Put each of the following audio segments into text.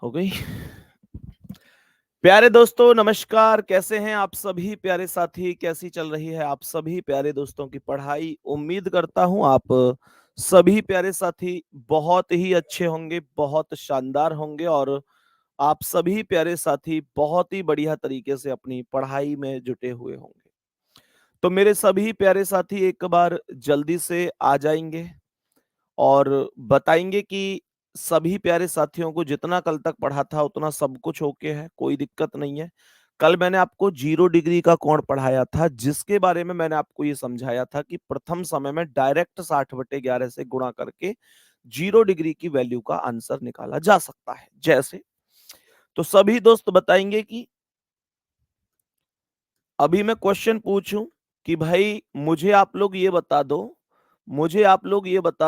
हो गई। प्यारे दोस्तों नमस्कार, कैसे हैं आप सभी प्यारे साथी? कैसी चल रही है आप सभी प्यारे दोस्तों की पढ़ाई? उम्मीद करता हूँ आप सभी प्यारे साथी बहुत ही अच्छे होंगे, बहुत शानदार होंगे और आप सभी प्यारे साथी बहुत ही बढ़िया तरीके से अपनी पढ़ाई में जुटे हुए होंगे। तो मेरे सभी प्यारे साथी एक बार जल्दी से आ जाएंगे और बताएँगे कि सभी प्यारे साथियों को जितना कल तक पढ़ा था उतना सब कुछ ओके है, कोई दिक्कत नहीं है। कल मैंने आपको 0 डिग्री का कोण पढ़ाया था जिसके बारे में मैंने आपको ये समझाया था कि प्रथम समय में डायरेक्ट 60/11 से गुणा करके 0 डिग्री की वैल्यू का आंसर निकाला जा सकता है। जैसे तो सभी दोस्त बताएँगे कि अभी मैं क्वेश्चन पूछूं कि भाई मुझे आप लोग ये बता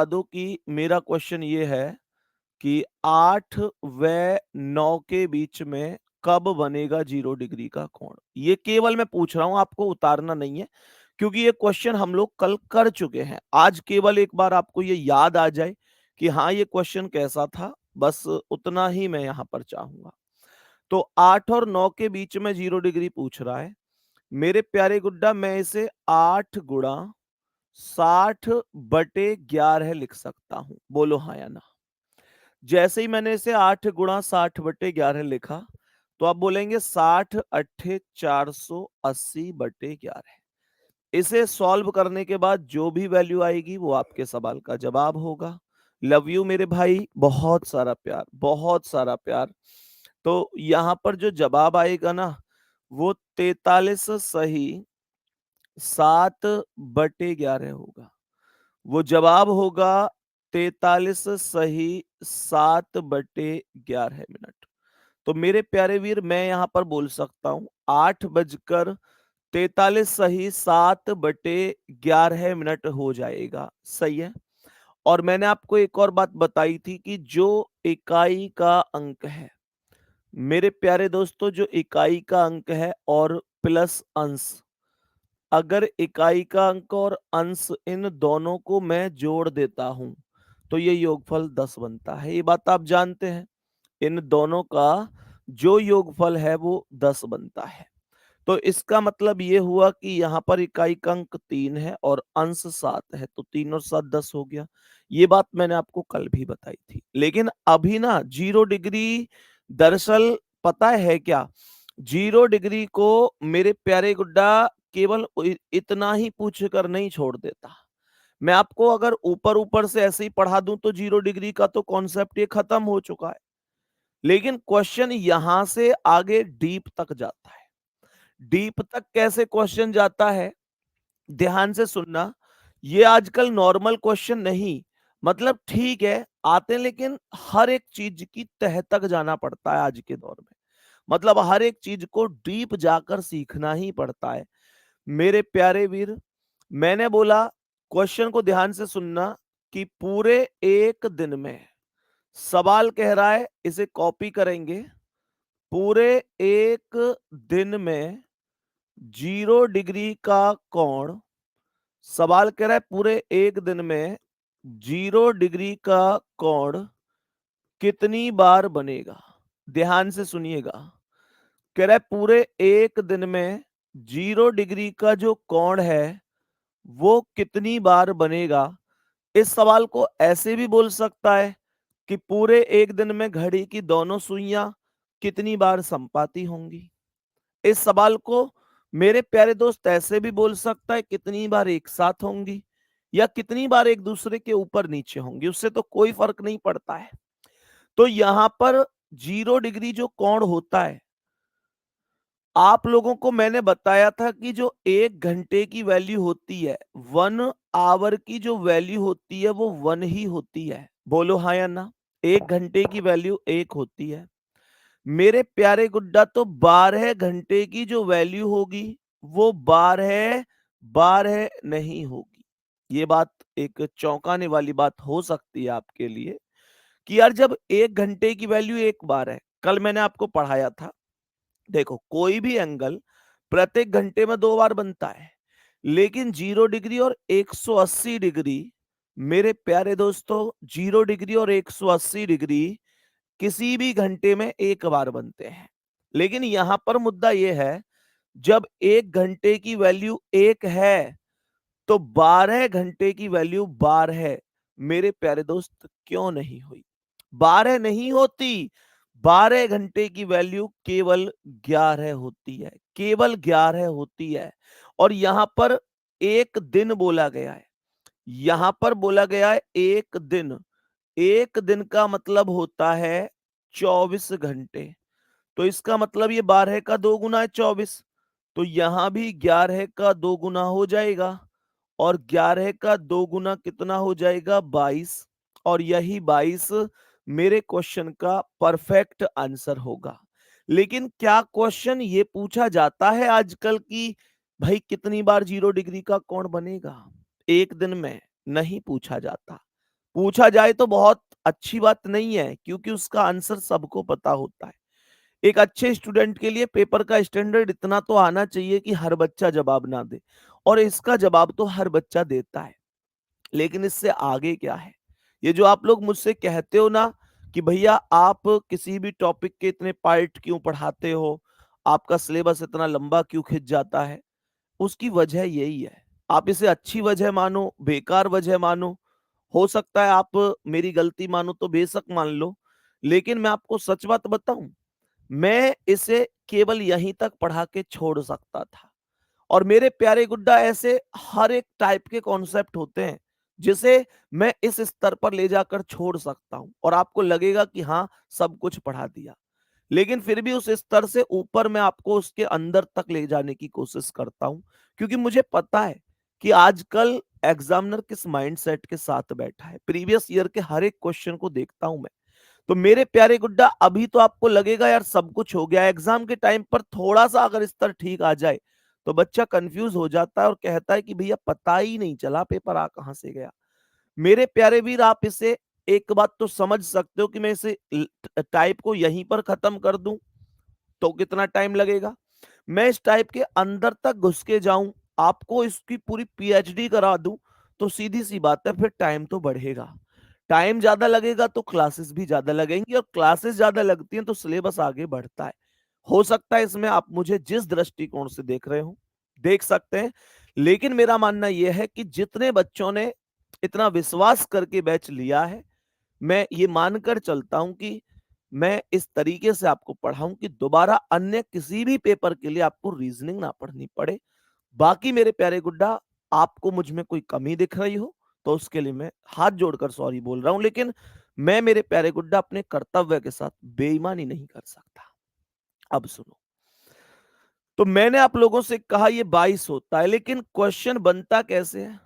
दो कि मेरा क्वेश्चन ये है कि 8 व 9 के बीच में कब बनेगा 0 डिग्री का कोण? ये केवल मैं पूछ रहा हूं, आपको उतारना नहीं है क्योंकि ये क्वेश्चन हम लोग कल कर चुके हैं। आज केवल एक बार आपको ये याद आ जाए कि हाँ, ये क्वेश्चन कैसा था, बस उतना ही मैं यहां पर चाहूंगा। तो 8 और 9 के बीच में 0 डिग्री पूछ रहा है। मेरे प्यारे गुड्डा, मैं इसे 8 गुणा 60/11 लिख सकता हूं। बोलो हाँ या ना। जैसे ही मैंने इसे 8 गुणा 60/11 लिखा तो आप बोलेंगे 60 अट्ठे 480/11। इसे सॉल्व करने के बाद जो भी वैल्यू आएगी वो आपके सवाल का जवाब होगा। लव यू मेरे भाई, बहुत सारा प्यार, बहुत सारा प्यार। तो यहां पर जो जवाब आएगा ना, वो 43 सही 7/11 होगा। वो जवाब होगा 43 सही 7/11 मिनट। तो मेरे प्यारे वीर, मैं यहां पर बोल सकता हूं 8:43 सही 7/11 हो जाएगा। सही है। और मैंने आपको एक और बात बताई थी कि जो इकाई का अंक है, मेरे प्यारे दोस्तों, जो इकाई का अंक है और प्लस अंश, अगर इकाई का अंक और अंश इन दोनों को मैं जोड़ देता हूं तो ये योगफल 10 बनता है। ये बात आप जानते हैं। इन दोनों का जो योगफल है वो 10 बनता है। तो इसका मतलब ये हुआ कि यहाँ पर इकाई का अंक 3 है और अंश 7 है, तो 3 और 7 10 हो गया। ये बात मैंने आपको कल भी बताई थी। लेकिन अभी ना 0 डिग्री, दरअसल पता है क्या, 0 डिग्री को मेरे प्यारे गुड्डा केवल इतना ही पूछ कर नहीं छोड़ देता। मैं आपको अगर ऊपर ऊपर से ऐसे ही पढ़ा दूं तो 0 डिग्री का तो कॉन्सेप्ट ये खत्म हो चुका है। लेकिन क्वेश्चन यहां से आगे डीप तक जाता है। डीप तक कैसे क्वेश्चन जाता है, ध्यान से सुनना। ये आजकल नॉर्मल क्वेश्चन नहीं, मतलब ठीक है आते हैं, लेकिन हर एक चीज की तह तक जाना पड़ता है आज के दौर में। मतलब हर एक चीज को डीप जाकर सीखना ही पड़ता है। मेरे प्यारे वीर, मैंने बोला क्वेश्चन को ध्यान से सुनना कि पूरे एक दिन में, सवाल कह रहा है इसे कॉपी करेंगे, पूरे एक दिन में 0 डिग्री का कोण, सवाल कह रहा है पूरे एक दिन में 0 डिग्री का कोण कितनी बार बनेगा? ध्यान से सुनिएगा। कह रहा है पूरे एक दिन में 0 डिग्री का जो कोण है वो कितनी बार बनेगा। इस सवाल को ऐसे भी बोल सकता है कि पूरे एक दिन में घड़ी की दोनों सुइयां कितनी बार संपाती होंगी। इस सवाल को मेरे प्यारे दोस्त ऐसे भी बोल सकता है कितनी बार एक साथ होंगी या कितनी बार एक दूसरे के ऊपर नीचे होंगी, उससे तो कोई फर्क नहीं पड़ता है। तो यहां पर 0 डिग्री जो कोण होता है, आप लोगों को मैंने बताया था कि जो 1 घंटे की वैल्यू होती है, 1 आवर की जो वैल्यू होती है वो 1 ही होती है। बोलो हाँ या ना। 1 घंटे की वैल्यू 1 होती है। मेरे प्यारे गुड्डा, तो 12 घंटे की जो वैल्यू होगी वो 12 नहीं होगी। ये बात एक चौंकाने वाली बात हो सकती है आपके लिए कि यार जब 1 घंटे की वैल्यू 1 बार है, कल मैंने आपको पढ़ाया था, देखो कोई भी एंगल प्रत्येक घंटे में 2 बार बनता है, लेकिन 0 डिग्री और 180 डिग्री, मेरे प्यारे दोस्तों, 0 डिग्री और 180 डिग्री किसी भी घंटे में एक बार बनते हैं। लेकिन यहां पर मुद्दा यह है, जब 1 घंटे की वैल्यू 1 है, तो 12 घंटे की वैल्यू 12 है। मेरे प्यारे दोस्त, क्यों नहीं हुई? 12 नहीं होती। 12 घंटे की वैल्यू केवल 11 होती है, केवल 11 होती है। और यहां पर एक दिन बोला गया है, यहां पर बोला गया है एक दिन। एक दिन का मतलब होता है 24 घंटे। तो इसका मतलब ये 12 का 2 गुना है 24। तो यहां भी 11 का 2 गुना हो जाएगा, और 11 का 2 गुना कितना हो जाएगा? 22। और यही 22 मेरे क्वेश्चन का परफेक्ट आंसर होगा। लेकिन क्या क्वेश्चन ये पूछा जाता है आजकल कि भाई कितनी बार 0 डिग्री का कोण बनेगा एक दिन में? नहीं पूछा जाता। पूछा जाए तो बहुत अच्छी बात नहीं है, क्योंकि उसका आंसर सबको पता होता है। एक अच्छे स्टूडेंट के लिए पेपर का स्टैंडर्ड इतना तो आना चाहिए कि हर बच्चा जवाब ना दे, और इसका जवाब तो हर बच्चा देता है। लेकिन इससे आगे क्या है? ये जो आप लोग मुझसे कहते हो ना कि भैया आप किसी भी टॉपिक के इतने पार्ट क्यों पढ़ाते हो, आपका सिलेबस इतना लंबा क्यों खिंच जाता है, उसकी वजह यही है। आप इसे अच्छी वजह मानो, बेकार वजह मानो, हो सकता है आप मेरी गलती मानो तो बेशक मान लो, लेकिन मैं आपको सच बात बताऊं, मैं इसे केवल यहीं तक पढ़ा के छोड़ सकता था। और मेरे प्यारे गुड्डा, ऐसे हर एक टाइप के कॉन्सेप्ट होते हैं जिसे मैं इस स्तर पर ले जाकर छोड़ सकता हूं, और आपको लगेगा कि हाँ, सब कुछ पढ़ा दिया। लेकिन फिर भी उस स्तर से ऊपर मैं आपको उसके अंदर तक ले जाने की कोशिश करता हूं, क्योंकि मुझे पता है कि आजकल एग्जामिनर किस माइंडसेट के साथ बैठा है। प्रीवियस ईयर के हर एक क्वेश्चन को देखता हूं मैं। तो मेरे प्यारे गुड्डा, अभी तो आपको लगेगा यार सब कुछ हो गया, एग्जाम के टाइम पर थोड़ा सा अगर स्तर ठीक आ जाए तो बच्चा कंफ्यूज हो जाता है और कहता है कि भैया पता ही नहीं चला पेपर आ कहां से गया। मेरे प्यारे वीर, आप इसे एक बात तो समझ सकते हो कि मैं इसे टाइप को यहीं पर खत्म कर दूं तो कितना टाइम लगेगा? मैं इस टाइप के अंदर तक घुस के जाऊं, आपको इसकी पूरी पीएचडी करा दूं, तो सीधी सी बात है, फिर टाइम तो बढ़ेगा। टाइम ज्यादा लगेगा तो क्लासेस भी ज्यादा लगेंगी, और क्लासेस ज्यादा लगती हैं तो सिलेबस आगे बढ़ता है। हो सकता है इसमें आप मुझे जिस दृष्टिकोण से देख रहे हो देख सकते हैं, लेकिन मेरा मानना यह है कि जितने बच्चों ने इतना विश्वास करके बैच लिया है, मैं ये मानकर चलता हूं कि मैं इस तरीके से आपको पढ़ाऊं कि दोबारा अन्य किसी भी पेपर के लिए आपको रीजनिंग ना पढ़नी पड़े। बाकी मेरे प्यारे गुड्डा, आपको मुझ में कोई कमी दिख रही हो तो उसके लिए मैं हाथ जोड़कर सॉरी बोल रहा हूं, लेकिन मैं मेरे प्यारे गुड्डा अपने कर्तव्य के साथ बेईमानी नहीं कर सकता। अब सुनो, तो मैंने आप लोगों से कहा ये 22 होता है, लेकिन क्वेश्चन बनता कैसे है?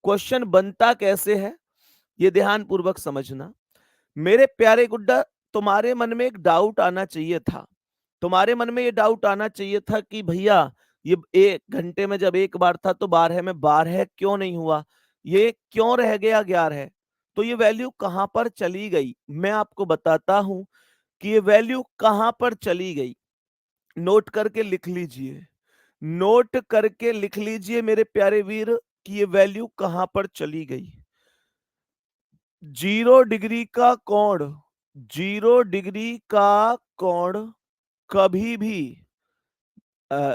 क्वेश्चन बनता कैसे है, ये ध्यान पूर्वक समझना। मेरे प्यारे गुड्डा, तुम्हारे मन में एक डाउट आना चाहिए था। तुम्हारे मन में ये डाउट आना चाहिए था कि भैया ये 1 घंटे में जब एक बार था तो 12 में 12 क्यों नहीं हुआ, ये क्यों रह गया 11? तो ये वैल्यू कहां पर चली गई? मैं आपको बताता हूं कि ये वैल्यू कहां पर चली गई। नोट करके लिख लीजिए, नोट करके लिख लीजिए मेरे प्यारे वीर कि ये वैल्यू कहां पर चली गई। 0 डिग्री का कोण, 0 डिग्री का कोण कभी भी अ,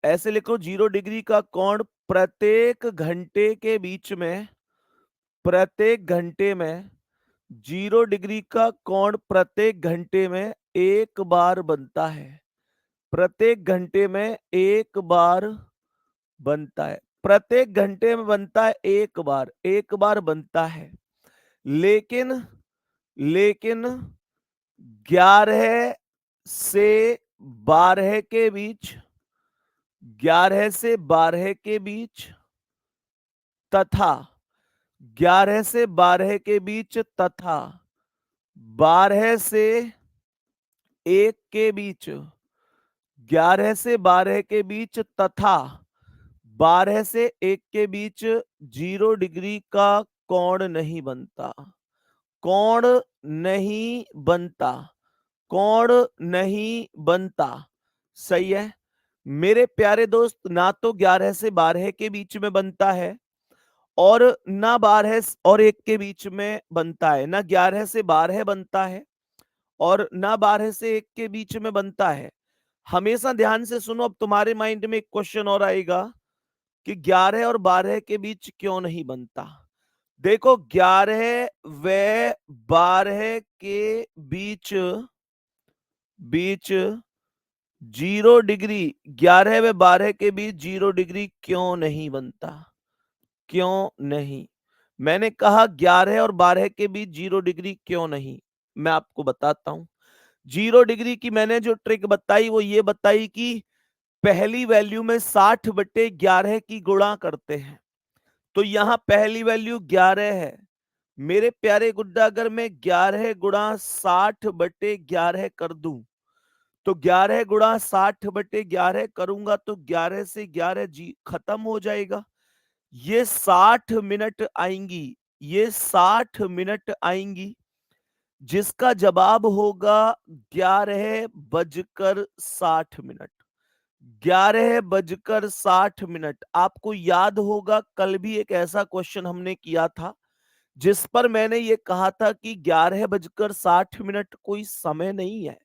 ऐसे लिखो, 0 डिग्री का कोण प्रत्येक घंटे के बीच में, प्रत्येक घंटे में 0 डिग्री का कोण प्रत्येक घंटे में एक बार बनता है। प्रत्येक घंटे में एक बार बनता है, प्रत्येक घंटे में बनता है एक बार बनता है। लेकिन लेकिन 11 से 12 के बीच, 11 से 12 के बीच तथा 11 से 12 के बीच तथा 12 से 1 के बीच, 11 से 12 के बीच तथा 12 से 1 के बीच 0 डिग्री का कोण नहीं बनता। कोण नहीं बनता, कोण नहीं बनता। सही है मेरे प्यारे दोस्त, ना तो 11 से 12 के बीच में बनता है, और ना 12 और 1 के बीच में बनता है, ना 11 से 12 बनता है, और ना 12 से 1 के बीच में बनता है। हमेशा ध्यान से सुनो, अब तुम्हारे माइंड में एक क्वेश्चन और आएगा कि 11 और 12 के बीच क्यों नहीं बनता। देखो, 11 व 12 के बीच बीच 0 डिग्री, 11 व 12 के बीच 0 डिग्री क्यों नहीं बनता? क्यों नहीं? मैंने कहा 11 और 12 के बीच 0 डिग्री क्यों नहीं? मैं आपको बताता हूं। 0 डिग्री की मैंने जो ट्रिक बताई वो ये बताई कि पहली वैल्यू में 60/11 की गुणा करते हैं। तो यहां पहली वैल्यू 11 है। मेरे प्यारे गुड्डा, अगर मैं 11 गुणा 60/11 कर दूं तो 11 गुणा 60/11 करूंगा तो 11 से 11 जी खत्म हो जाएगा। ये 60 मिनट आएंगी, ये 60 मिनट आएंगी, जिसका जवाब होगा 11:60। 11:60। आपको याद होगा कल भी एक ऐसा क्वेश्चन हमने किया था जिस पर मैंने ये कहा था कि 11:60 कोई समय नहीं है।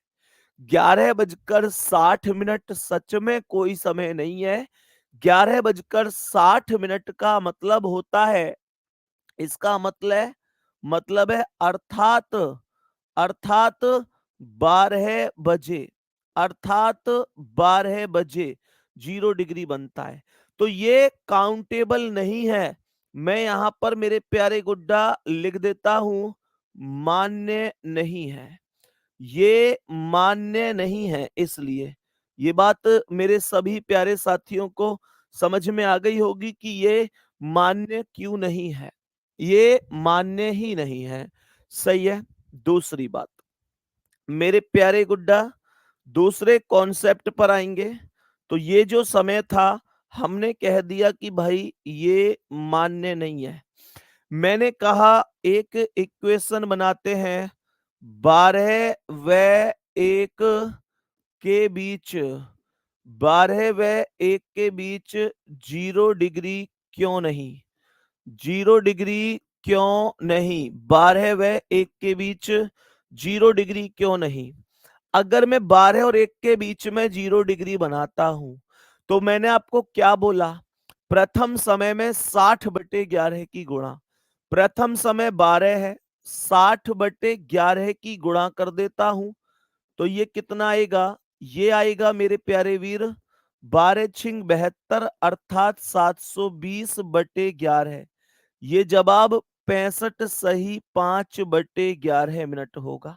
11:60 सच में कोई समय नहीं है। 11:60 का मतलब होता है, इसका मतलब है अर्थात अर्थात 12 बजे, अर्थात 12 बजे 0 डिग्री बनता है। तो ये काउंटेबल नहीं है। मैं यहां पर मेरे प्यारे गुड्डा लिख देता हूं, मान्य नहीं है। ये मान्य नहीं है। इसलिए ये बात मेरे सभी प्यारे साथियों को समझ में आ गई होगी कि ये मान्य क्यों नहीं है। ये मान्य ही नहीं है। सही है। दूसरी बात, मेरे प्यारे गुड्डा, दूसरे कॉन्सेप्ट पर आएंगे। तो ये जो समय था, हमने कह दिया कि भाई ये मान्य नहीं है। मैंने कहा एक इक्वेशन बनाते हैं, 12 व 1 के बीच, 12 व 1 के बीच 0 डिग्री क्यों नहीं? 0 डिग्री क्यों नहीं? 12 व 1 के बीच 0 डिग्री क्यों नहीं? अगर मैं 12 और 1 के बीच में 0 डिग्री बनाता हूं तो मैंने आपको क्या बोला? प्रथम समय में 60/11 की गुणा। प्रथम समय 12 है, 60/11 की गुणा कर देता हूं तो ये कितना आएगा? ये आएगा मेरे प्यारे वीर 12×6 = 72 अर्थात 720/11। ये जवाब 65 सही 5/11 होगा।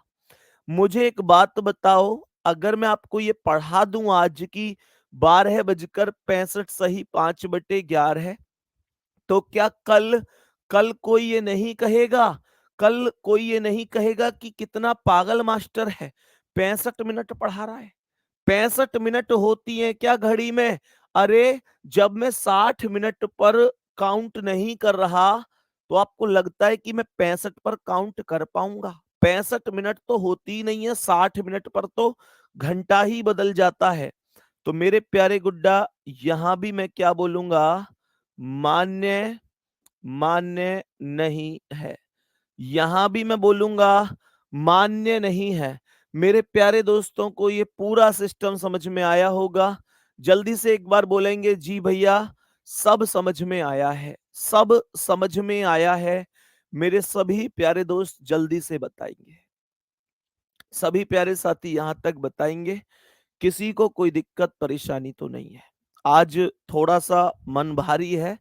मुझे एक बात बताओ, अगर मैं आपको ये पढ़ा दूं आज की 12:65 सही 5/11, तो क्या कल कल कोई ये नहीं कहेगा, कल कोई ये नहीं कहेगा कि कितना पागल मास्टर है, 65 मिनट पढ़ा रहा है। 65 मिनट होती है क्या घड़ी में? अरे, जब मैं 60 मिनट पर काउंट नहीं कर रहा तो आपको लगता है कि मैं 65 पर काउंट कर पाऊंगा? 65 मिनट तो होती ही नहीं है, 60 मिनट पर तो घंटा ही बदल जाता है। तो मेरे प्यारे गुड्डा, यहां भी मैं क्या बोलूंगा? मान्य मान्य नहीं है। यहां भी मैं बोलूंगा मान्य नहीं है। मेरे प्यारे दोस्तों को ये पूरा सिस्टम समझ में आया होगा। जल्दी से एक बार बोलेंगे, जी भैया सब समझ में आया है, सब समझ में आया है। मेरे सभी प्यारे दोस्त जल्दी से बताएंगे, सभी प्यारे साथी यहां तक बताएंगे, किसी को कोई दिक्कत परेशानी तो नहीं है। आज थोड़ा सा मन भारी है,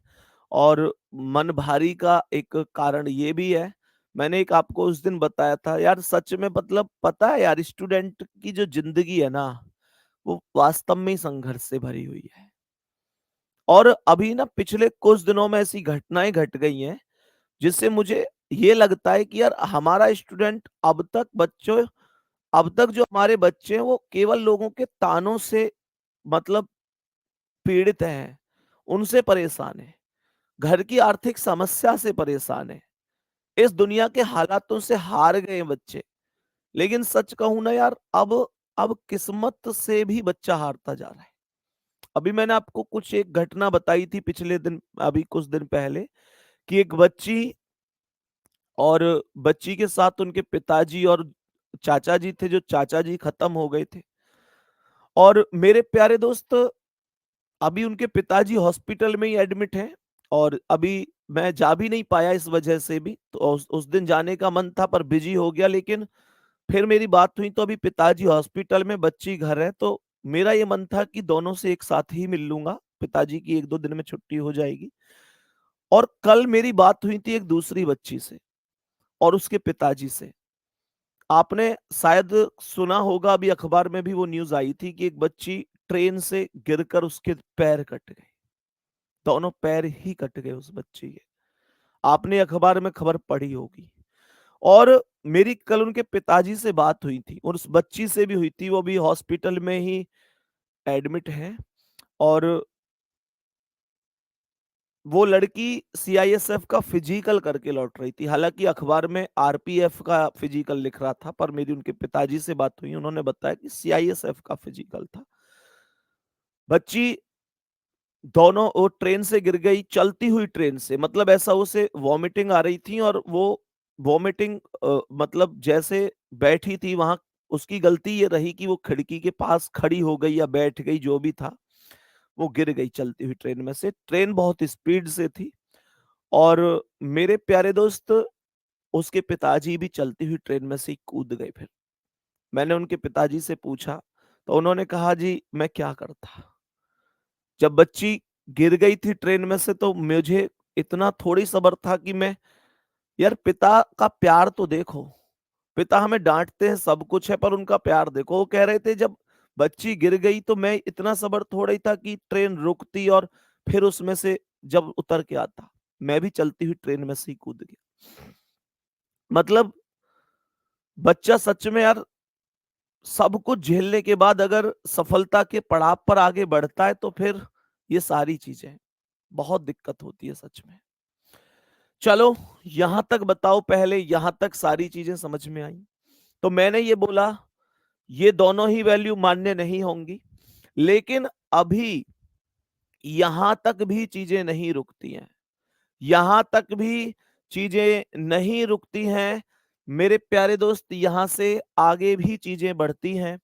और मन भारी का एक कारण ये भी है, मैंने एक आपको उस दिन बताया था यार, सच में मतलब पता है यार, स्टूडेंट की जो जिंदगी है ना, वो वास्तव में ही संघर्ष से भरी हुई है। और अभी ना पिछले कुछ दिनों में ऐसी घटनाएं घट गई हैं जिससे मुझे ये लगता है कि यार हमारा स्टूडेंट अब तक जो हमारे बच्चे हैं वो केवल लोगों के तानों से मतलब पीड़ित हैं, उनसे परेशान है, घर की आर्थिक समस्या से परेशान है, इस दुनिया के हालातों से हार गए हैं बच्चे। लेकिन सच कहूं ना यार, अब किस्मत से भी बच्चा हारता जा रहा है। अभी मैंने आपको कुछ एक घटना बताई थी पिछले दिन, अभी कुछ दिन पहले, कि एक बच्ची और बच्ची के साथ उनके पिताजी और चाचा जी थे, जो चाचा जी खत्म हो गए थे। और मेरे प्यारे दोस्त, अभी उनके पिताजी हॉस्पिटल में ही एडमिट हैं, और अभी मैं जा भी नहीं पाया इस वजह से भी। तो उस दिन जाने का मन था पर बिजी हो गया, लेकिन फिर मेरी बात हुई तो अभी पिताजी हॉस्पिटल में, बच्ची घर है, तो मेरा ये मन था कि दोनों से एक साथ ही मिल लूंगा, पिताजी की 1-2 दिन में छुट्टी हो जाएगी। और कल मेरी बात हुई थी एक दूसरी बच्ची से और उसके पिताजी से। आपने शायद सुना होगा, अभी अखबार में भी वो न्यूज़ आई थी कि एक बच्ची ट्रेन से गिरकर उसके पैर कट गए। दोनों पैर ही कट गए उस बच्ची के। आपने अखबार में खबर पढ़ी होगी। और मेरी कल उनके पिताजी से बात हुई थी और उस बच्ची से भी हुई थी, वो भी हॉस्पिटल में ही एडमिट है। और वो लड़की सीआईएसएफ का फिजिकल करके लौट रही थी। हालांकि अखबार में आरपीएफ का फिजिकल लिख रहा था, पर मेरी उनके पिताजी से बात हुई, उन्होंने बताया कि सीआईएसएफ का फिजिकल था। बच्ची, दोनों वो ट्रेन से गिर गई, चलती हुई ट्रेन से, मतलब ऐसा उसे वॉमिटिंग आ रही थी, और वो वॉमिटिंग मतलब जैसे बैठी थी वहां, उसकी गलती ये रही कि वो खिड़की के पास खड़ी हो गई या बैठ गई, जो भी था, वो गिर गई चलती हुई ट्रेन में से। ट्रेन बहुत स्पीड से थी। और मेरे प्यारे दोस्त, उसके पिताजी भी चलती हुई ट्रेन में से ही कूद गए। फिर मैंने उनके पिताजी से पूछा, तो उन्होंने कहा, जी मैं क्या करता, जब बच्ची गिर गई थी ट्रेन में से तो मुझे इतना थोड़ी सब्र था कि मैं, यार पिता का प्यार तो देखो, पिता हमें डांटते हैं, सब कुछ है, पर उनका प्यार देखो। वो कह रहे थे जब बच्ची गिर गई तो मैं इतना सब्र थोड़ा ही था कि ट्रेन रुकती और फिर उसमें से जब उतर के आता, मैं भी चलती हुई ट्रेन में से ही कूद गया। मतलब बच्चा सच में यार, सब कुछ झेलने के बाद अगर सफलता के पड़ाव पर आगे बढ़ता है तो फिर ये सारी चीजें, बहुत दिक्कत होती है सच में। चलो, यहां तक बताओ, पहले यहां तक सारी चीजें समझ में आई। तो मैंने ये बोला, ये दोनों ही वैल्यू मान्य नहीं होंगी, लेकिन अभी यहां तक भी चीजें नहीं रुकती हैं। यहां तक भी चीजें नहीं रुकती हैं मेरे प्यारे दोस्त, यहां से आगे भी चीजें बढ़ती हैं।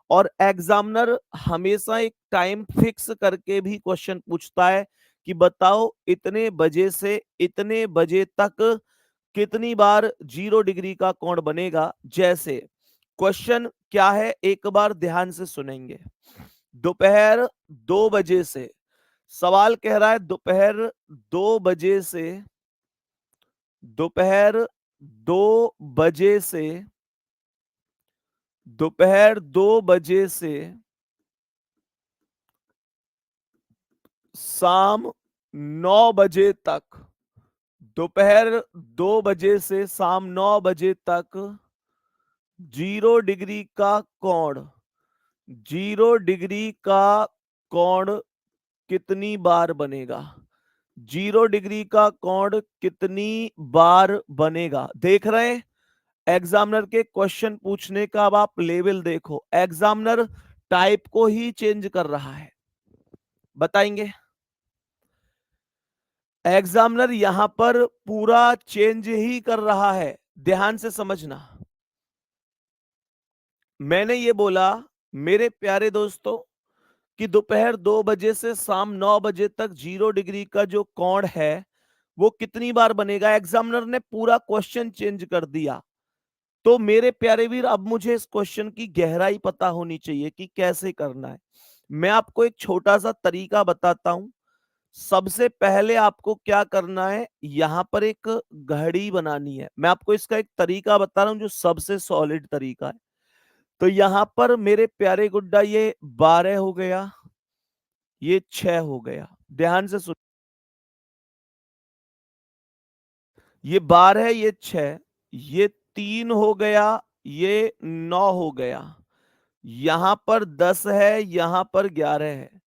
और एग्जामिनर हमेशा एक टाइम फिक्स करके भी क्वेश्चन पूछता है कि बताओ इतने बजे से इतने बजे तक कितनी बार 0 डिग्री का कोण बनेगा। जैसे क्वेश्चन क्या है, एक बार ध्यान से सुनेंगे। दोपहर 2 बजे से, सवाल कह रहा है दोपहर 2 बजे से, दोपहर 2 बजे से, दोपहर 2 बजे से शाम 9 बजे तक, दोपहर 2 बजे से शाम 9 बजे तक 0 डिग्री का कोण, 0 डिग्री का कोण कितनी बार बनेगा। 0 डिग्री का कोण कितनी बार बनेगा। देख रहे हैं एग्जामिनर के क्वेश्चन पूछने का, अब आप लेवल देखो, एग्जामिनर टाइप को ही चेंज कर रहा है। बताएंगे, एग्जामिनर यहां पर पूरा चेंज ही कर रहा है। ध्यान से समझना, मैंने ये बोला मेरे प्यारे दोस्तों कि दोपहर 2 बजे से शाम 9 बजे तक 0 डिग्री का जो कोण है वो कितनी बार बनेगा। एग्जामिनर ने पूरा क्वेश्चन चेंज कर दिया। तो मेरे प्यारे वीर, अब मुझे इस क्वेश्चन की गहराई पता होनी चाहिए कि कैसे करना है। मैं आपको एक छोटा सा तरीका बताता हूं। सबसे पहले आपको क्या करना है, यहां पर एक घड़ी बनानी है। मैं आपको इसका एक तरीका बता रहा हूं जो सबसे सॉलिड तरीका है। तो यहां पर मेरे प्यारे गुड्डा, ये 12 हो गया, ये 6 हो गया। ध्यान से सुन, ये 12 है, ये 6, ये 3 हो गया, ये 9 हो गया, यहां पर 10 है, यहां पर 11 है,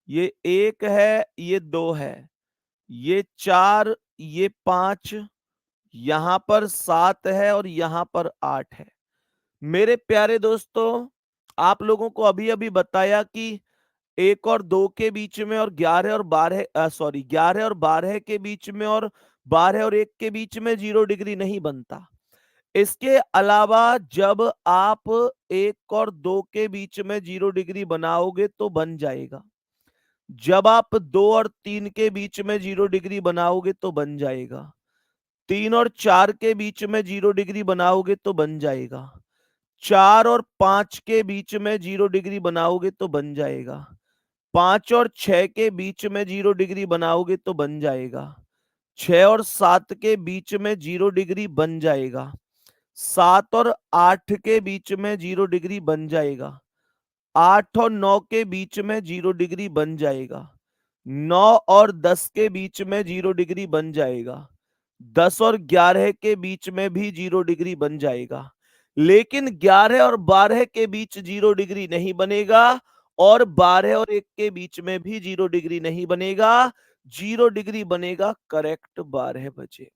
ये 1 है, ये 2 है, ये 4, ये 5, यहां पर 7 है और यहां पर 8 है। मेरे प्यारे दोस्तों, आप लोगों को अभी अभी बताया कि 1 और 2 के बीच में और 11 और 12 के बीच में और 12 और 1 के बीच में 0 डिग्री नहीं बनता। इसके अलावा जब आप 1 और 2 के बीच में 0 डिग्री बनाओगे तो बन जाएगा। जब आप 2 और 3 के बीच में 0 डिग्री बनाओगे तो बन जाएगा। 3 और 4 के बीच में 0 डिग्री बनाओगे तो बन जाएगा। 4 और 5 के बीच में 0 डिग्री बनाओगे तो बन जाएगा। 5 और 6 के बीच में 0 डिग्री बनाओगे तो बन जाएगा। 6 और 7 के बीच में 0 डिग्री बन जाएगा। 7 और 8 के बीच में 0 डिग्री बन जाएगा। 8 और 9 के बीच में 0 डिग्री बन जाएगा। 9 और 10 के बीच में 0 डिग्री बन जाएगा। 10 और 11 के बीच में भी 0 डिग्री बन जाएगा। लेकिन 11 और 12 के बीच 0 डिग्री नहीं बनेगा और 12 और 1 के बीच में भी 0 डिग्री नहीं बनेगा। 0 डिग्री बनेगा करेक्ट 12 बजे।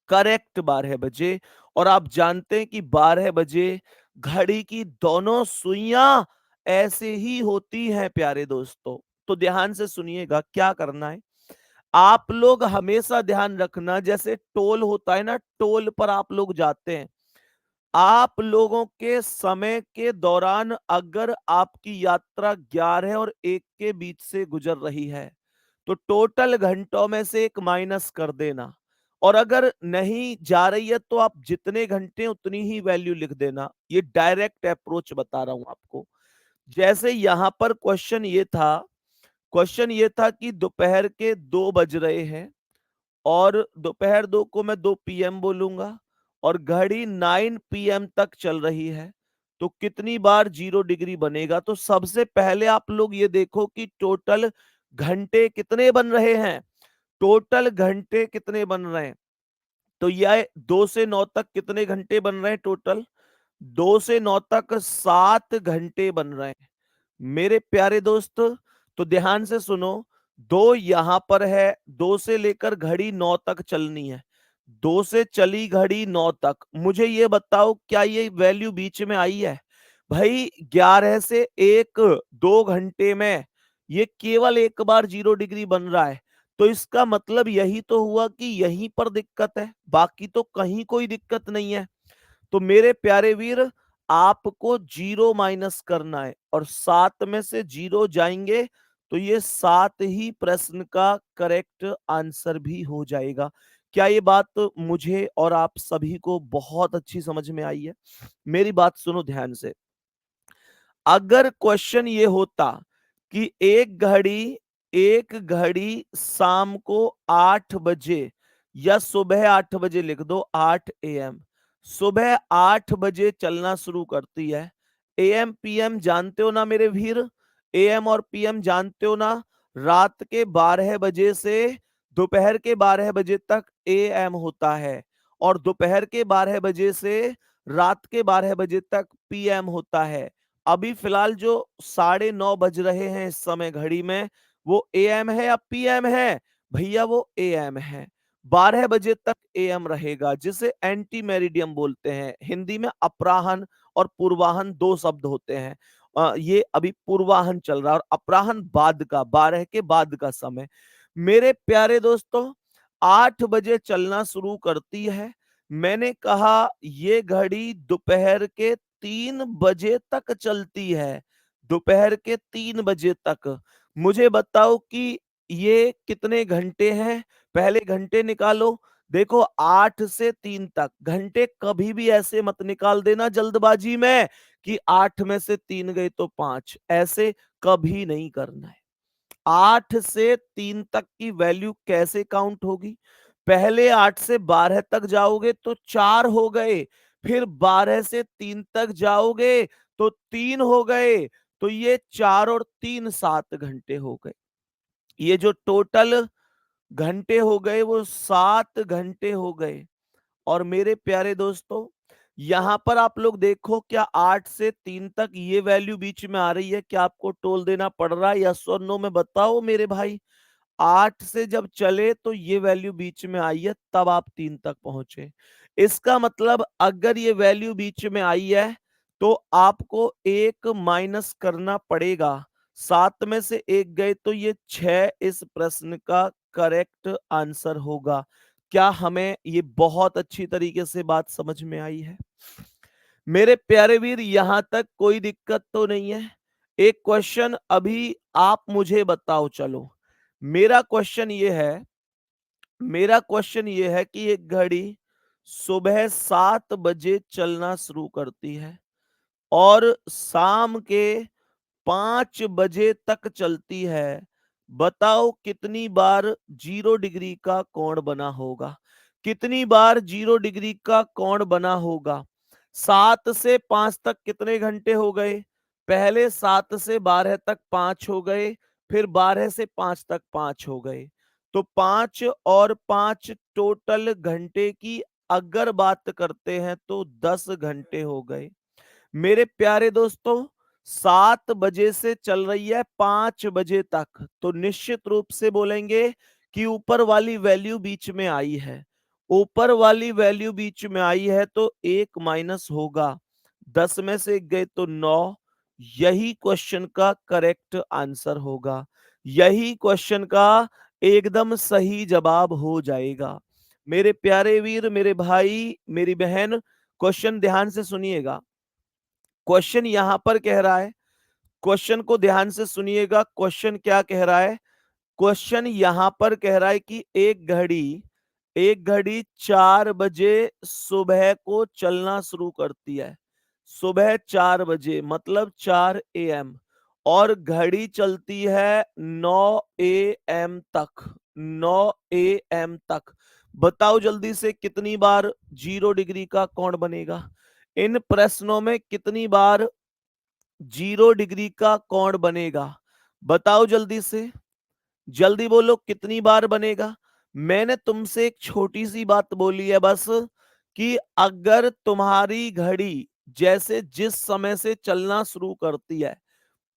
करेक्ट 12 बजे। और आप जानते हैं कि 12 बजे घड़ी की दोनों सुइयां ऐसे ही होती हैं प्यारे दोस्तों। तो ध्यान से सुनिएगा क्या करना है। आप लोग हमेशा ध्यान रखना, जैसे टोल होता है ना, टोल पर आप लोग जाते हैं। आप लोगों के समय के दौरान अगर आपकी यात्रा 11 और 1 के बीच से गुजर रही है तो टोटल घंटों में से एक माइनस कर देना। और अगर नहीं जा रही है तो आप जितने घंटे उतनी ही वैल्यू लिख देना। ये डायरेक्ट अप्रोच बता रहा हूं आपको। जैसे यहां पर क्वेश्चन ये था कि दोपहर के 2 बज रहे हैं और दोपहर 2 को मैं 2 पीएम बोलूंगा और घड़ी 9 पीएम तक चल रही है। तो कितनी बार 0 डिग्री बनेगा? तो सबसे पहले आप लोग ये देखो कि टोटल घंटे कितने बन रहे हैं। टोटल घंटे कितने बन रहे हैं? तो यह 2 से 9 तक कितने घंटे बन रहे हैं टोटल? 2 से 9 तक 7 घंटे बन रहे हैं। मेरे प्यारे दोस्त, तो ध्यान से सुनो। 2 यहां पर है, 2 से लेकर घड़ी 9 तक चलनी है। 2 से चली घड़ी 9 तक। मुझे ये बताओ क्या ये वैल्यू बीच में आई है? भाई 11 से 1 2 घंटे में ये केवल एक बार 0 डिग्री बन रहा है। तो इसका मतलब यही तो हुआ कि यहीं पर दिक्कत है, बाकी तो कहीं कोई दिक्कत नहीं है। तो मेरे प्यारे वीर, आपको 0 माइनस करना है और 7 में से 0 जाएंगे तो ये 7 ही प्रश्न का करेक्ट आंसर भी हो जाएगा। क्या ये बात मुझे और आप सभी को बहुत अच्छी समझ में आई है? मेरी बात सुनो ध्यान से। अगर क्वेश्चन ये होता कि एक घड़ी शाम को 8 बजे या सुबह 8 बजे, लिख दो 8 एएम, सुबह 8 बजे चलना शुरू करती है। एएम पीएम जानते हो ना मेरे वीर? एएम और पीएम जानते हो ना? रात के 12 बजे से दोपहर के 12 बजे तक एएम होता है और दोपहर के 12 बजे से रात के 12 बजे तक पीएम होता है। अभी फिलहाल जो 9:30 बज रहे हैं इस समय घड़ी में, वो एएम है या पीएम है? भैया वो एएम है। 12 बजे तक एएम रहेगा, जिसे एंटी मेरिडियम बोलते हैं। हिंदी में अपराहन और पूर्वाहन 2 शब्द होते हैं। ये अभी पूर्वाहन चल रहा है और अपराहन बाद का, 12 के बाद का समय। मेरे प्यारे दोस्तों, 8 बजे चलना शुरू करती है। मैंने कहा ये घड़ी दोपहर के 3 बजे तक चलती है। दोपहर के 3 बजे तक। मुझे बताओ कि ये कितने घंटे हैं? पहले घंटे निकालो। देखो 8 से 3 तक घंटे कभी भी ऐसे मत निकाल देना जल्दबाजी में कि 8 में से 3 गए तो 5, ऐसे कभी नहीं करना है। 8 से 3 तक की वैल्यू कैसे काउंट होगी? पहले 8 से 12 तक जाओगे तो 4 हो गए, फिर 12 से 3 तक जाओगे तो 3 हो गए। तो ये 4 और 3 7 घंटे हो गए। ये जो टोटल घंटे हो गए वो 7 घंटे हो गए। और मेरे प्यारे दोस्तों, यहां पर आप लोग देखो, क्या 8 से 3 तक ये वैल्यू बीच में आ रही है? क्या आपको टोल देना पड़ रहा है? यस और नो में बताओ मेरे भाई। 8 से जब चले तो ये वैल्यू बीच में आई है, तब आप 3 तक पहुंचे। इसका मतलब अगर ये वैल्यू बीच में आई है तो आपको 1 माइनस करना पड़ेगा। 7 में से 1 गए तो ये 6 इस प्रश्न का करेक्ट आंसर होगा। क्या हमें ये बहुत अच्छी तरीके से बात समझ में आई है? मेरे प्यारे वीर, यहां तक कोई दिक्कत तो नहीं है? एक क्वेश्चन अभी आप मुझे बताओ चलो। मेरा क्वेश्चन ये है मेरा क्वेश्चन ये है कि एक घड़ी सुबह 7 बजे चलना शुरू करती है और शाम के 5 बजे तक चलती है। बताओ कितनी बार 0 डिग्री का कोण बना होगा? कितनी बार 0 डिग्री का कोण बना होगा? 7 से 5 तक कितने घंटे हो गए? पहले 7 से 12 तक 5 हो गए, फिर 12 से 5 तक 5 हो गए। तो 5 और 5 टोटल घंटे की अगर बात करते हैं तो 10 घंटे हो गए। मेरे प्यारे दोस्तों, 7 बजे से चल रही है 5 बजे तक, तो निश्चित रूप से बोलेंगे कि ऊपर वाली वैल्यू बीच में आई है। ऊपर वाली वैल्यू बीच में आई है तो 1 माइनस होगा। 10 में से 1 गए तो 9। यही क्वेश्चन का करेक्ट आंसर होगा। यही क्वेश्चन का एकदम सही जवाब हो जाएगा। मेरे प्यारे वीर, मेरे भाई, मेरी बहन, क्वेश्चन ध्यान से सुनिएगा। क्वेश्चन यहां पर कह रहा है, क्वेश्चन को ध्यान से सुनिएगा। क्वेश्चन क्या कह रहा है? क्वेश्चन यहां पर कह रहा है कि एक घड़ी 4 बजे सुबह को चलना शुरू करती है। सुबह 4 बजे मतलब 4 AM, और घड़ी चलती है 9 AM तक। 9 AM तक बताओ जल्दी से कितनी बार 0 डिग्री का कोण बनेगा? इन प्रश्नों में कितनी बार 0 डिग्री का कोण बनेगा? बताओ जल्दी से, जल्दी बोलो कितनी बार बनेगा? मैंने तुमसे एक छोटी सी बात बोली है बस, कि अगर तुम्हारी घड़ी जैसे जिस समय से चलना शुरू करती है,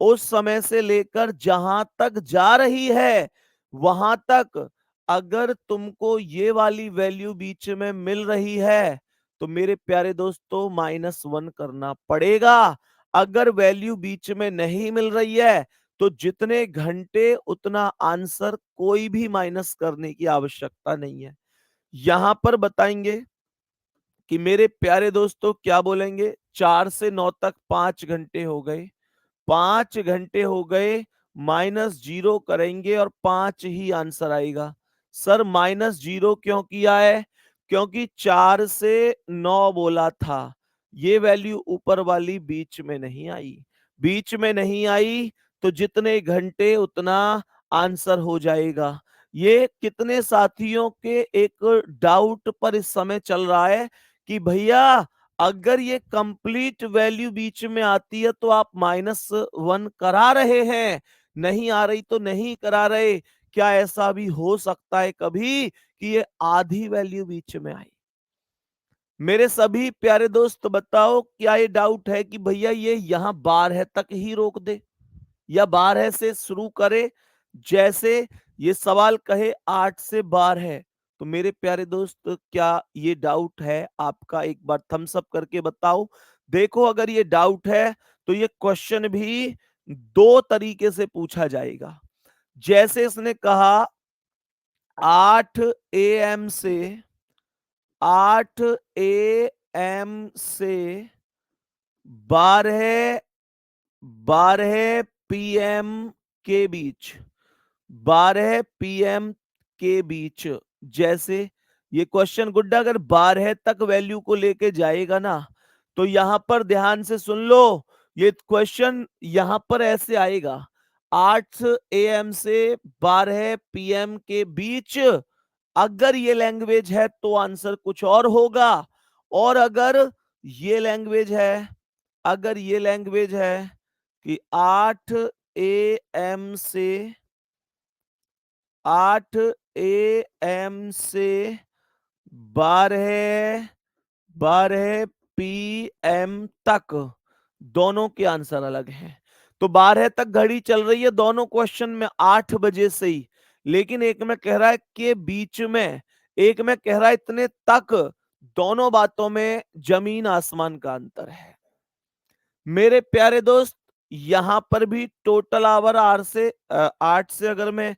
उस समय से लेकर जहां तक जा रही है वहां तक अगर तुमको ये वाली वैल्यू बीच में मिल रही है तो मेरे प्यारे दोस्तों -1 करना पड़ेगा। अगर वैल्यू बीच में नहीं मिल रही है तो जितने घंटे उतना आंसर, कोई भी माइनस करने की आवश्यकता नहीं है। यहां पर बताएंगे कि मेरे प्यारे दोस्तों क्या बोलेंगे, 4 से 9 तक 5 घंटे हो गए। 5 घंटे हो गए, -0 करेंगे और 5 ही आंसर आएगा। सर -0 क्यों किया है? क्योंकि 4 से 9 बोला था। ये वैल्यू ऊपर वाली बीच में नहीं आई। बीच में नहीं आई तो जितने घंटे उतना आंसर हो जाएगा। ये कितने साथियों के एक डाउट पर इस समय चल रहा है कि भैया अगर ये कंप्लीट वैल्यू बीच में आती है तो आप -1 करा रहे हैं, नहीं आ रही तो नहीं करा रहे। क्या ऐसा भी हो सकता है कभी कि ये आधी वैल्यू बीच में आई? मेरे सभी प्यारे दोस्त बताओ, क्या ये डाउट है कि भैया ये यहां 12 तक ही रोक दे या 12 से शुरू करे? जैसे ये सवाल कहे 8 से 12, तो मेरे प्यारे दोस्त क्या ये डाउट है आपका? एक बार थम्स अप करके बताओ। देखो अगर ये डाउट है तो ये क्वेश्चन भी 2 तरीके से पूछा जाएगा। जैसे इसने कहा 8 AM से 12 PM के बीच, 12 PM के बीच। जैसे ये क्वेश्चन गुड्डा अगर 12 तक वैल्यू को लेके जाएगा ना, तो यहां पर ध्यान से सुन लो, ये क्वेश्चन यहां पर ऐसे आएगा, 8 AM से 12 PM के बीच। अगर ये लैंग्वेज है तो आंसर कुछ और होगा, और अगर ये लैंग्वेज है, अगर ये लैंग्वेज है कि 8 AM से 12 PM तक, दोनों के आंसर अलग हैं। तो 12 तक घड़ी चल रही है दोनों क्वेश्चन में 8 बजे से ही, लेकिन एक में कह रहा है कि बीच में, एक में कह रहा है इतने तक। दोनों बातों में जमीन आसमान का अंतर है। मेरे प्यारे दोस्त, यहां पर भी टोटल आवर 8 से अगर मैं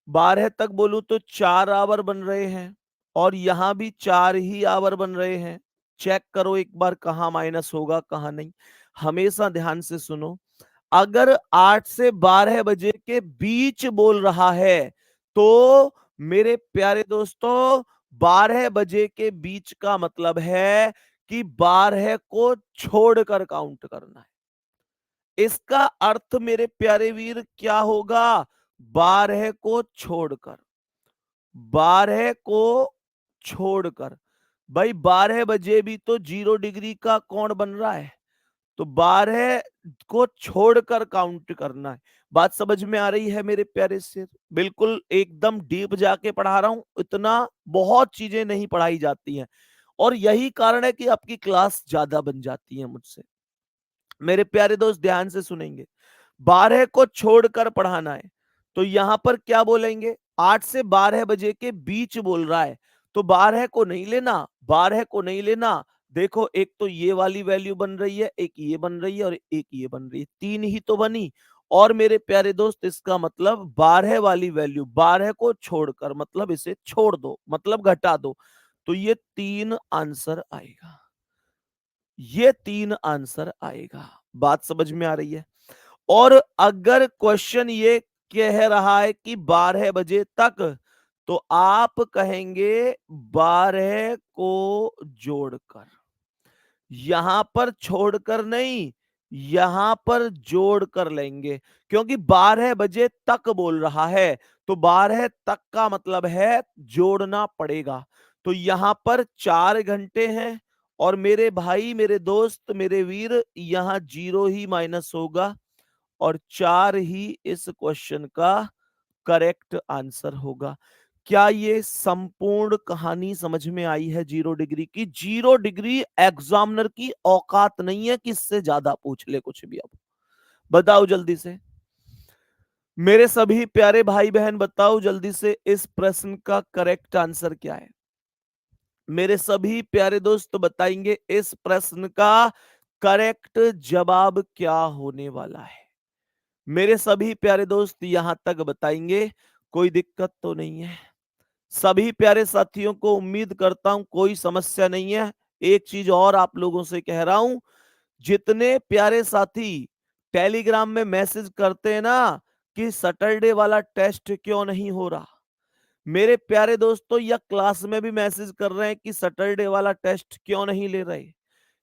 12 तक बोलूं तो 4 आवर बन रहे हैं। और यहां भी 4 ही आवर बन रहे हैं। चेक करो एक बार कहां माइनस होगा कहां नहीं। हमेशा ध्यान से सुनो, अगर 8 से 12 बजे के बीच बोल रहा है तो मेरे प्यारे दोस्तों 12 बजे के बीच का मतलब है कि 12 को छोड़कर काउंट करना है। इसका अर्थ मेरे प्यारे वीर क्या होगा? 12 को छोड़कर, 12 को छोड़कर। भाई 12 बजे भी तो 0 डिग्री का कोण बन रहा है, तो 12 को छोड़कर काउंट करना है। बात समझ में आ रही है मेरे प्यारे से? बिल्कुल एकदम डीप जाके पढ़ा रहा हूं, इतना बहुत चीजें नहीं पढ़ाई जाती हैं और यही कारण है कि आपकी क्लास ज्यादा बन जाती है मुझसे। मेरे प्यारे दोस्त ध्यान से सुनेंगे, 12 को छोड़कर पढ़ाना है तो यहां पर क्या बोलेंगे? 8 से 12 बजे के बीच बोल रहा है तो 12 को नहीं लेना, 12 को नहीं लेना। देखो एक तो ये वाली वैल्यू बन रही है, एक ये बन रही है और एक ये बन रही है, 3 ही तो बनी। और मेरे प्यारे दोस्त इसका मतलब 12 वाली वैल्यू 12 को छोड़कर मतलब इसे छोड़ दो, मतलब घटा दो, तो ये 3 आंसर आएगा। ये 3 आंसर आएगा। बात समझ में आ रही है? और अगर क्वेश्चन ये कह रहा है कि 12 बजे तक, तो आप कहेंगे 12 को जोड़कर, यहां पर छोड़कर नहीं, यहां पर जोड़ कर लेंगे, क्योंकि 12 बजे तक बोल रहा है तो 12 तक का मतलब है जोड़ना पड़ेगा। तो यहां पर 4 घंटे हैं और मेरे भाई, मेरे दोस्त, मेरे वीर, यहां 0 ही माइनस होगा और 4 ही इस क्वेश्चन का करेक्ट आंसर होगा। क्या ये संपूर्ण कहानी समझ में आई है 0 डिग्री की? 0 डिग्री एग्जामिनर की औकात नहीं है कि इससे ज्यादा पूछ ले कुछ भी। अब बताओ जल्दी से मेरे सभी प्यारे भाई बहन, बताओ जल्दी से इस प्रश्न का करेक्ट आंसर क्या है? मेरे सभी प्यारे दोस्त बताएंगे इस प्रश्न का करेक्ट जवाब क्या होने वाला है। मेरे सभी प्यारे दोस्त यहां तक बताएंगे, कोई दिक्कत तो नहीं है? सभी प्यारे साथियों को उम्मीद करता हूं कोई समस्या नहीं है। एक चीज और आप लोगों से कह रहा हूं, जितने प्यारे साथी टेलीग्राम में मैसेज करते हैं ना कि सैटरडे वाला टेस्ट क्यों नहीं हो रहा, मेरे प्यारे दोस्तों या क्लास में भी मैसेज कर रहे हैं कि सैटरडे वाला टेस्ट क्यों नहीं ले रहे,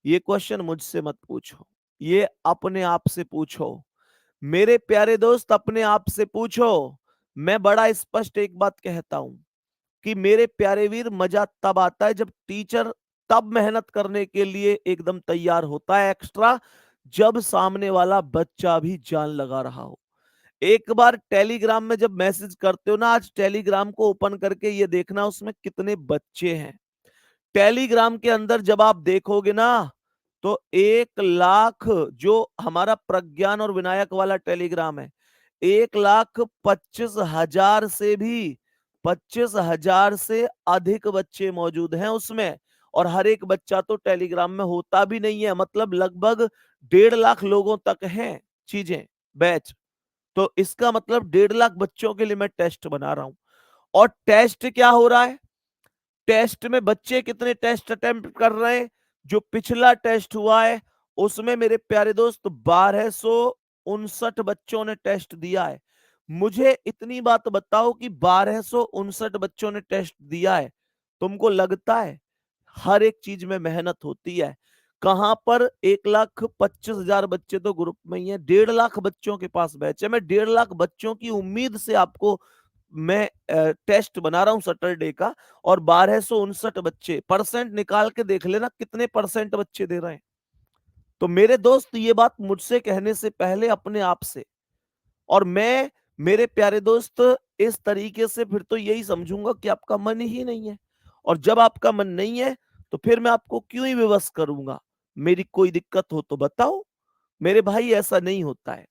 ये क्वेश्चन मुझसे मत पूछो, ये अपने आप से पूछो। मेरे प्यारे दोस्त अपने आप से पूछो। मैं बड़ा स्पष्ट एक बात कहता हूं कि मेरे प्यारे वीर, मजा तब आता है जब टीचर तब मेहनत करने के लिए एकदम तैयार होता है एक्स्ट्रा, जब सामने वाला बच्चा भी जान लगा रहा हो। एक बार टेलीग्राम में जब मैसेज करते हो ना, आज टेलीग्राम को ओपन करके ये देखना उसमें कितने बच्चे हैं। टेलीग्राम के अंदर जब आप देखोगे ना, तो 1 लाख, जो हमारा प्रज्ञान और विनायक वाला टेलीग्राम है, 1,25,000 से भी 25,000 से अधिक बच्चे मौजूद हैं उसमें। और हर एक बच्चा तो टेलीग्राम में होता भी नहीं है, मतलब लगभग 1.5 लाख लोगों तक हैं चीजें, बैच। तो इसका मतलब 1.5 लाख बच्चों के लिए मैं टेस्ट बना रहा हूं। और टेस्ट क्या हो रहा है? टेस्ट में बच्चे कितने टेस्ट अटेम्प्ट कर रहे हैं? जो पिछला टेस्ट हुआ है उसमें मेरे प्यारे दोस्त 1259 बच्चों ने टेस्ट दिया है। मुझे इतनी बात बताओ कि 1259 बच्चों ने टेस्ट दिया है, तुमको लगता है हर एक चीज में मेहनत होती है? कहां पर 1,25,000 बच्चे तो ग्रुप में ही है, 1.5 लाख बच्चों के पास बैच है। मैं 1.5 लाख बच्चों की उम्मीद से आपको मैं टेस्ट बना रहा हूं सैटरडे का, और 1259 बच्चे, परसेंट निकाल के देख लेना कितने परसेंट बच्चे दे रहे हैं। तो मेरे दोस्त ये बात मुझसे कहने से पहले अपने आप से, और मैं मेरे प्यारे दोस्त इस तरीके से फिर तो यही समझूंगा कि आपका मन ही नहीं है। और जब आपका मन नहीं है तो फिर मैं आपको क्यों ही विवश करूंगा? मेरी कोई दिक्कत हो तो बताओ। मेरे भाई ऐसा नहीं होता है।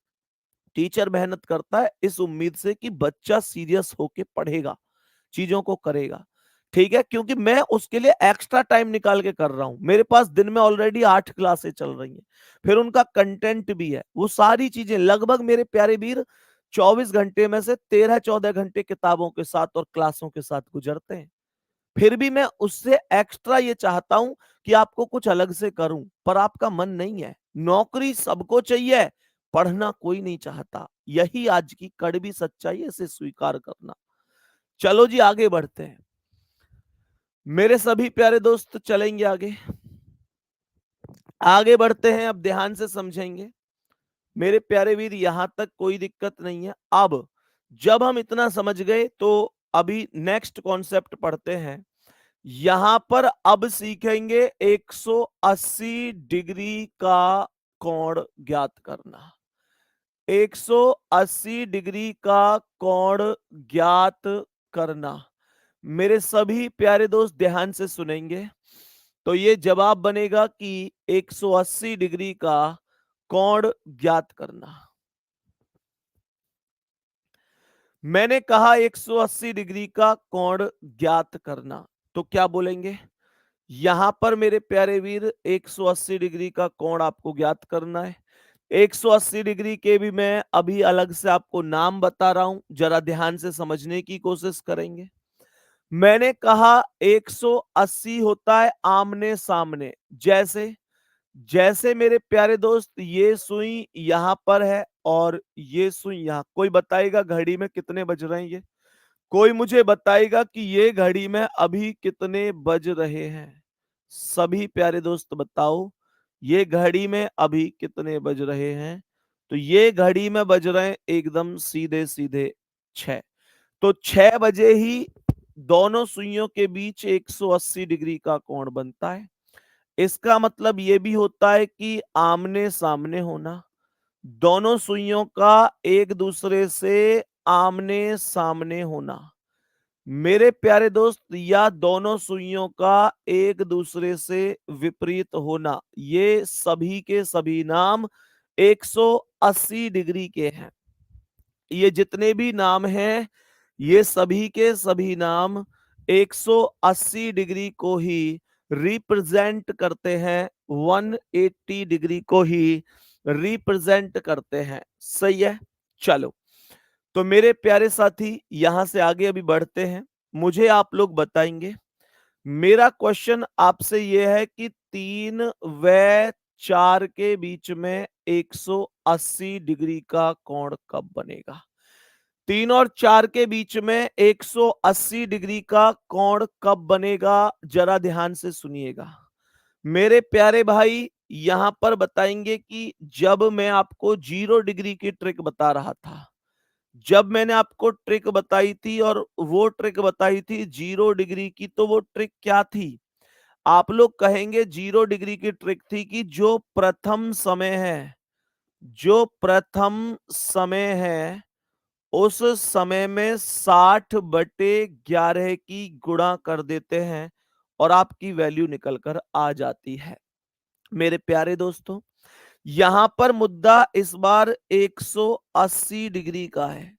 टीचर मेहनत करता है इस उम्मीद से कि बच्चा सीरियस होके पढ़ेगा, चीजों को करेगा। ठीक है, क्योंकि मैं उसके लिए एक्स्ट्रा टाइम निकाल के कर रहा हूं। मेरे पास दिन में ऑलरेडी 8 क्लासें चल रही हैं, फिर उनका कंटेंट भी है, वो सारी चीजें लगभग मेरे प्यारे वीर 24 घंटे में से 13-14 घंटे किताबों के साथ और क्लासों के साथ गुजरते हैं। फिर भी मैं उससे एक्स्ट्रा ये चाहता हूं कि आपको कुछ अलग से करूं, पर आपका मन नहीं है। नौकरी सबको चाहिए, पढ़ना कोई नहीं चाहता। यही आज की कड़वी सच्चाई है, इसे स्वीकार करना। चलो जी आगे बढ़ते हैं। मेरे सभी प्यारे दोस्त चलेंगे आगे। आगे बढ़ते हैं, अब ध्यान से समझेंगे। मेरे प्यारे वीर, यहां तक कोई दिक्कत नहीं है। अब जब हम इतना समझ गए तो अभी नेक्स्ट कॉन्सेप्ट पढ़ते हैं। यहां पर अब सीखेंगे 180 डिग्री का कोण ज्ञात करना। 180 डिग्री का कोण ज्ञात करना। मेरे सभी प्यारे दोस्त ध्यान से सुनेंगे। तो ये जवाब बनेगा कि 180 डिग्री का कोण ज्ञात करना। मैंने कहा 180 डिग्री का कोण ज्ञात करना, तो क्या बोलेंगे? यहां पर मेरे प्यारे वीर 180 डिग्री का कोण आपको ज्ञात करना है। 180 डिग्री के भी मैं अभी अलग से आपको नाम बता रहा हूं, जरा ध्यान से समझने की कोशिश करेंगे। मैंने कहा 180 होता है आमने सामने। जैसे जैसे मेरे प्यारे दोस्त ये सुई यहां पर है और ये सुई यहां। कोई बताएगा घड़ी में कितने बज रहे हैं ये? कोई मुझे बताएगा कि ये घड़ी में अभी कितने बज रहे हैं? सभी प्यारे दोस्त बताओ, ये घड़ी में अभी कितने बज रहे हैं? तो ये घड़ी में बज रहे हैं एकदम सीधे सीधे 6। तो 6 बजे ही दोनों सुइयों के बीच 180 डिग्री का कोण बनता है। इसका मतलब ये भी होता है कि आमने सामने होना, दोनों सुइयों का एक दूसरे से आमने सामने होना। मेरे प्यारे दोस्त, या दोनों सुइयों का एक दूसरे से विपरीत होना, ये सभी के सभी नाम 180 डिग्री के हैं। ये जितने भी नाम हैं, ये सभी के सभी नाम 180 डिग्री को ही रिप्रेजेंट करते हैं, 180 डिग्री को ही रिप्रेजेंट करते हैं। सही है। चलो, तो मेरे प्यारे साथी यहां से आगे अभी बढ़ते हैं। मुझे आप लोग बताएंगे, मेरा क्वेश्चन आपसे यह है कि 3 व 4 के बीच में 180 डिग्री का कोण कब बनेगा? 3 और 4 के बीच में 180 डिग्री का कोण कब बनेगा? जरा ध्यान से सुनिएगा मेरे प्यारे भाई। यहां पर बताएंगे कि जब मैं आपको 0 डिग्री की ट्रिक बता रहा था, जब मैंने आपको ट्रिक बताई थी और वो ट्रिक बताई थी 0 डिग्री की, तो वो ट्रिक क्या थी? आप लोग कहेंगे 0 डिग्री की ट्रिक थी कि जो प्रथम समय है, जो प्रथम समय है, उस समय में 60/11 की गुणा कर देते हैं और आपकी वैल्यू निकल कर आ जाती है। मेरे प्यारे दोस्तों, यहां पर मुद्दा इस बार 180 डिग्री का है।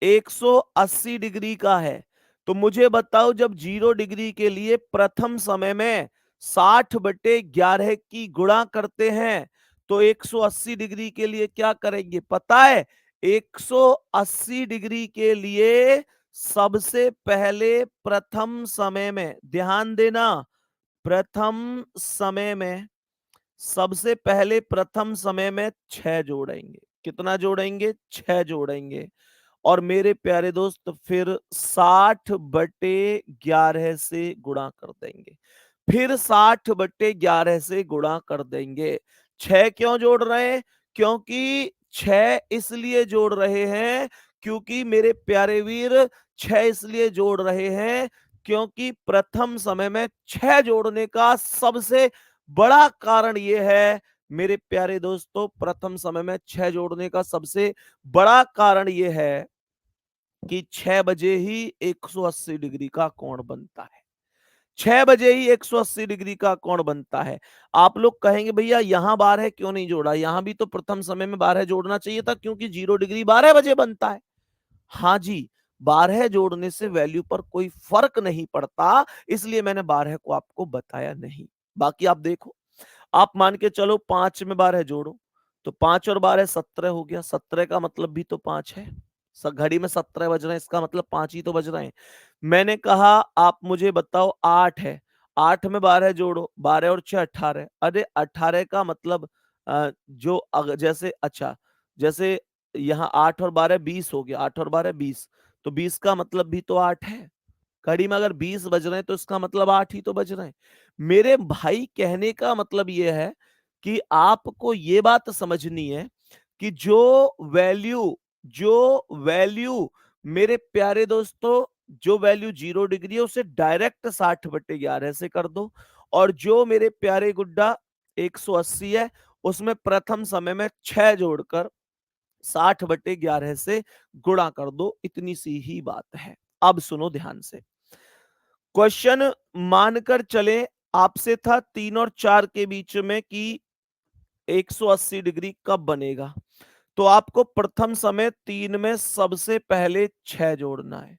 180 डिग्री का है। तो मुझे बताओ, जब 0 डिग्री के लिए प्रथम समय में 60/11 की गुणा करते हैं, तो 180 डिग्री के लिए क्या करेंगे पता है? 180 डिग्री के लिए सबसे पहले प्रथम समय में, ध्यान देना, प्रथम समय में सबसे पहले प्रथम समय में 6 जोड़ेंगे। कितना जोड़ेंगे? 6 जोड़ेंगे। और मेरे प्यारे दोस्त फिर 60/11 से गुणा कर देंगे। फिर 60/11 से गुणा कर देंगे। 6 क्यों जोड़ रहे हैं? क्योंकि 6 इसलिए जोड़ रहे हैं, क्योंकि मेरे प्यारे वीर 6 इसलिए जोड़ रहे हैं क्योंकि प्रथम समय में 6 जोड़ने का सबसे बड़ा कारण यह है मेरे प्यारे दोस्तों, प्रथम समय में 6 जोड़ने का सबसे बड़ा कारण यह है कि 6 बजे ही 180 डिग्री का कोण बनता है। 6 बजे ही 180 डिग्री का कोण बनता है। आप लोग कहेंगे भैया यहां 12 क्यों नहीं जोड़ा? यहां भी तो प्रथम समय में 12 जोड़ना चाहिए था, क्योंकि 0 डिग्री 12 बजे बनता है। हाँ जी, 12 जोड़ने से वैल्यू पर कोई फर्क नहीं पड़ता, इसलिए मैंने 12 को आपको बताया नहीं। बाकी आप देखो, आप मान के चलो 5 में 12 जोड़ो, तो 5 और 12 17 हो गया। 17 का मतलब भी तो 5 है। घड़ी में 17 बज रहे हैं, इसका मतलब 5 ही तो बज रहे हैं। मैंने कहा आप मुझे बताओ 8 है, 8 में 12 जोड़ो, 12 और 6 18। अरे 18 का मतलब जो जैसे अच्छा, जैसे यहाँ 8 और 12 20 हो गया, 8 और 12 20, तो 20 का मतलब भी तो 8 है। घड़ी में अगर 20 बज रहे हैं तो इसका मतलब 8 ही तो बज रहे हैं। मेरे भाई कहने का मतलब ये है कि आपको ये बात समझनी है कि जो वैल्यू मेरे प्यारे दोस्तों, जो वैल्यू 0 डिग्री है उसे डायरेक्ट 60/11 से कर दो, और जो मेरे प्यारे गुड्डा 180 है उसमें प्रथम समय में 6 जोड़कर 60/11 से गुणा कर दो। इतनी सी ही बात है। अब सुनो ध्यान से। क्वेश्चन मानकर चले आपसे था 3 और 4 के बीच में कि 180 डिग्री कब बनेगा, तो आपको प्रथम समय 3 में सबसे पहले 6 जोड़ना है।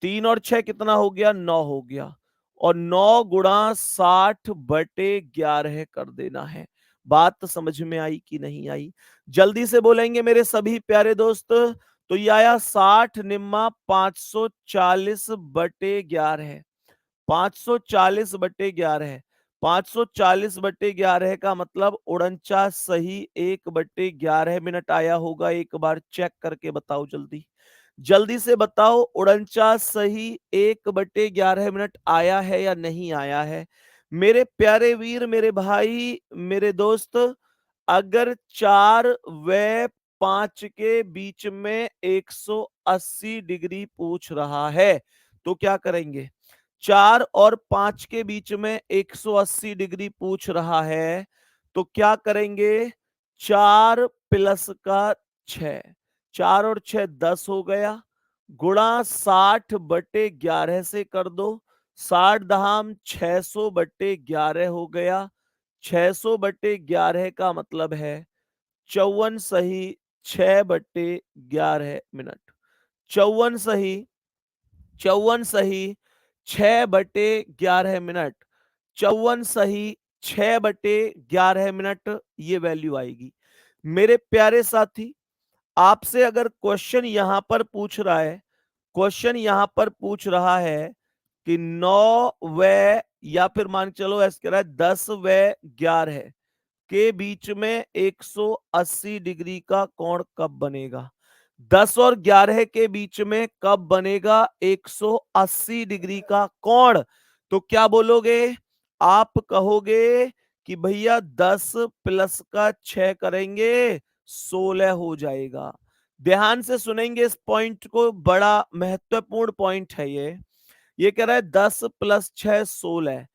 3 और 6 कितना हो गया, 9 हो गया, और 9 गुणा 60/11 कर देना है। बात समझ में आई कि नहीं आई? जल्दी से बोलेंगे मेरे सभी प्यारे दोस्त। तो ये आया 60 निम्मा 540/11, 540/11, 540/11 का मतलब 49 सही 1/11 मिनट आया होगा। एक बार चेक करके बताओ जल्दी, जल्दी से बताओ 49 सही 1/11 मिनट आया है या नहीं आया है? मेरे प्यारे वीर, मेरे भाई, मेरे दोस्त, अगर 4 व 5 के बीच में 180 डिग्री पूछ रहा है तो क्या करेंगे? 4 और 5 के बीच में 180 डिग्री पूछ रहा है तो क्या करेंगे? 4 प्लस का 6, 4 और 6 10 हो गया, गुणा 60/11 से कर दो। 60 दहाम 600/11 हो गया। 600/11 का मतलब है 54 सही 6/11 मिनट। 54 सही, 54 सही 6/11 मिनट, 54 सही 6/11 मिनट, ये वैल्यू आएगी। मेरे प्यारे साथी, आपसे अगर क्वेश्चन यहां पर पूछ रहा है, क्वेश्चन यहां पर पूछ रहा है कि 9 व, या फिर मान चलो ऐसे कह रहा है 10 व 11 के बीच में 180 डिग्री का कोण कब बनेगा? 10 और 11 के बीच में कब बनेगा 180 डिग्री का कोण? तो क्या बोलोगे? आप कहोगे कि भैया 10 प्लस का 6 करेंगे 16 हो जाएगा। ध्यान से सुनेंगे इस पॉइंट को, बड़ा महत्वपूर्ण पॉइंट है ये कह रहा है 10 प्लस 6 16।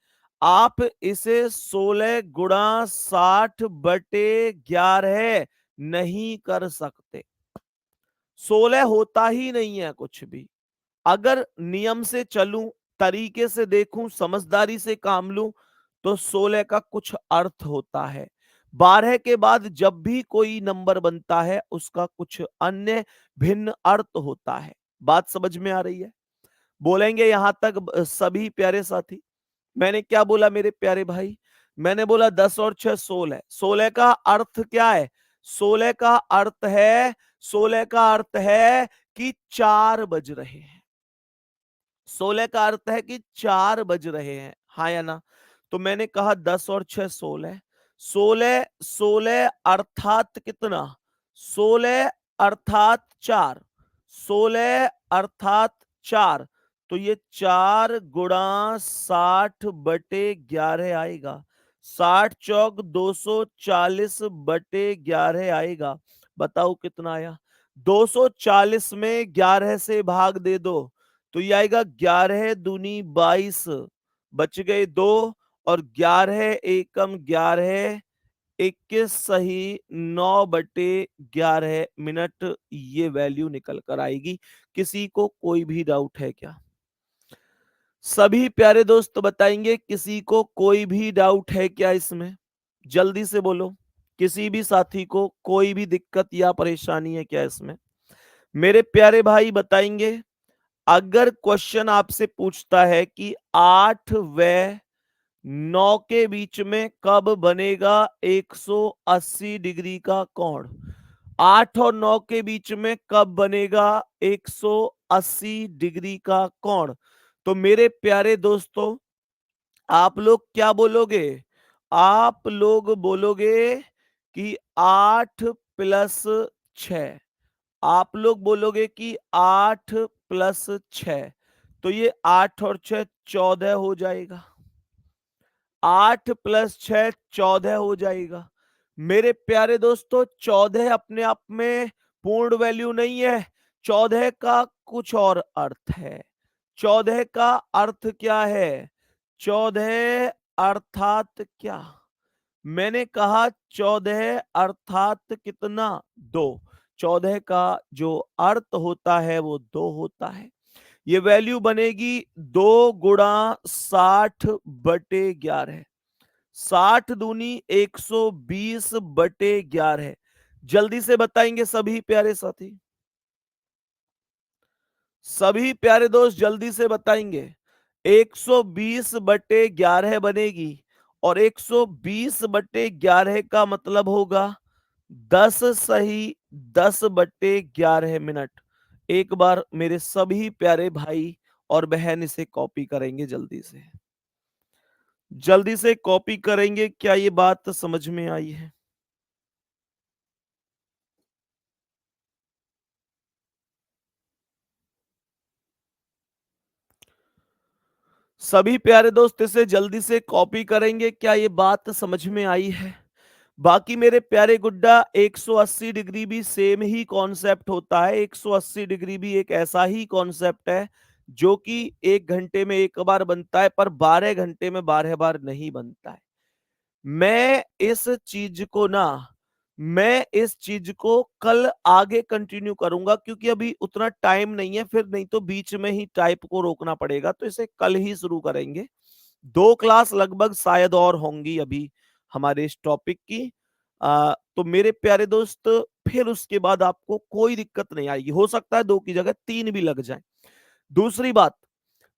आप इसे 16 गुणा 60/11 नहीं कर सकते। 16 होता ही नहीं है कुछ भी। अगर नियम से चलूं, तरीके से देखूं, समझदारी से काम लूं, तो 16 का कुछ अर्थ होता है। 12 के बाद जब भी कोई नंबर बनता है उसका कुछ अन्य भिन्न अर्थ होता है। बात समझ में आ रही है? बोलेंगे यहां तक सभी प्यारे साथी? मैंने क्या बोला मेरे प्यारे भाई? मैंने बोला 10 और 6 16। 16 का अर्थ क्या है? 16 का अर्थ है, 16 का अर्थ है कि 4 बज रहे हैं। 16 का अर्थ है कि 4 बज रहे हैं, हाँ या ना? तो मैंने कहा 10 और 6 16, 16 16 अर्थात कितना? 16 अर्थात 4, 16 अर्थात 4, तो ये 4 गुणा 60/11 आएगा। 60 चौक 240/11 आएगा। बताओ कितना आया? 240 में 11 से भाग दे दो तो ये आएगा 11 दूनी 22, बच गए 2, और 11 एकम 11, 21 सही 9/11 मिनट, ये वैल्यू निकल कर आएगी। किसी को कोई भी डाउट है क्या? सभी प्यारे दोस्त बताएंगे, किसी को कोई भी डाउट है क्या इसमें? जल्दी से बोलो, किसी भी साथी को कोई भी दिक्कत या परेशानी है क्या इसमें? मेरे प्यारे भाई बताएंगे, अगर क्वेश्चन आपसे पूछता है कि 8 व 9 के बीच में कब बनेगा 180 डिग्री का कोण, 8 और 9 के बीच में कब बनेगा 180 डिग्री का कोण? तो मेरे प्यारे दोस्तों, आप लोग क्या बोलोगे? आप लोग बोलोगे कि 8 प्लस 6। आप लोग बोलोगे कि 8 प्लस 6। तो ये 8 और 6 14 हो जाएगा। 8 प्लस 6 14 हो जाएगा। मेरे प्यारे दोस्तों, 14 अपने आप में पूर्ण वैल्यू नहीं है। 14 का कुछ और अर्थ है। 14 का अर्थ क्या है? 14 अर्थात क्या? मैंने कहा 14 अर्थात कितना? 2। 14 का जो अर्थ होता है वो 2 होता है। ये वैल्यू बनेगी 2 गुणा 60/11। 60 दूनी 120/11। जल्दी से बताएंगे सभी प्यारे साथी, सभी प्यारे दोस्त जल्दी से बताएंगे। 120/11 बनेगी और 120/11 का मतलब होगा 10 सही 10/11 मिनट। एक बार मेरे सभी प्यारे भाई और बहन इसे कॉपी करेंगे जल्दी से। जल्दी से कॉपी करेंगे। क्या ये बात समझ में आई है? सभी प्यारे दोस्त इसे जल्दी से कॉपी करेंगे। क्या ये बात समझ में आई है? बाकी मेरे प्यारे गुड्डा, 180 डिग्री भी सेम ही कॉन्सेप्ट होता है। 180 डिग्री भी एक ऐसा ही कॉन्सेप्ट है जो कि 1 घंटे में एक बार बनता है, पर 12 घंटे में 12 बार नहीं बनता है। मैं इस चीज को ना मैं इस चीज को कल आगे कंटिन्यू करूंगा, क्योंकि अभी उतना टाइम नहीं है, फिर नहीं तो बीच में ही टाइप को रोकना पड़ेगा। तो इसे कल ही शुरू करेंगे। 2 क्लास लगभग शायद और होंगी अभी हमारे इस टॉपिक की। तो मेरे प्यारे दोस्त, फिर उसके बाद आपको कोई दिक्कत नहीं आएगी। हो सकता है 2 की जगह 3 भी लग जाए। दूसरी बात,